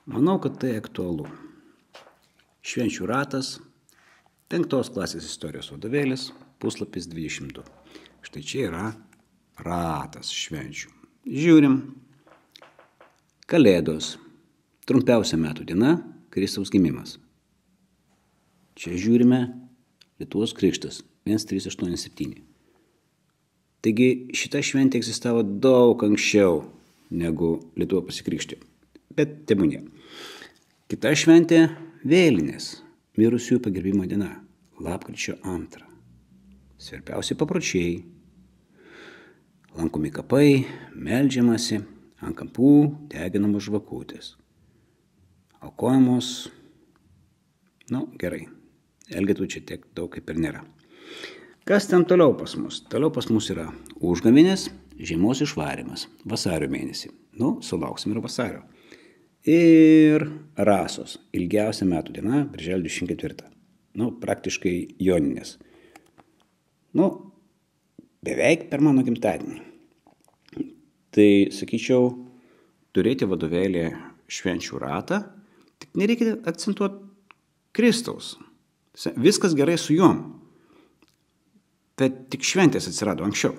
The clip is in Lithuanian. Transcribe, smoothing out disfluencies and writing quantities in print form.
Manau, kad tai aktualu. Švenčių ratas, 5 klasės istorijos vadovėlis, puslapis 22. Štai čia yra ratas švenčių. Žiūrim. Kalėdos. Trumpiausia metų diena – Kristaus gimimas. Čia žiūrime Lietuvos krikštas 1387. Taigi šita šventė egzistavo daug anksčiau negu Lietuva pasikrikštė. Bet tebūnie. Kita šventė – vėlinės, mirusiųjų pagerbimo diena, lapkričio 2. Svarbiausi papročiai. Lankomi kapai, meldžiamasi, ant kampų deginamos žvakutės. Aukojamos, gerai, elgetų čia tiek daug kaip ir nėra. Kas ten toliau pas mus? Toliau pas mus yra užgavėnės, žiemos išvarymas, vasario mėnesį. Sulauksim ir vasario. Ir rasos, ilgiausia metų diena, birželio 24. Praktiškai joninės. Beveik per mano gimtadienį. Tai, sakyčiau, turėti vadovėlį švenčių ratą, tik nereikia akcentuoti Kristaus. Viskas gerai su juom. Bet tik šventės atsirado anksčiau.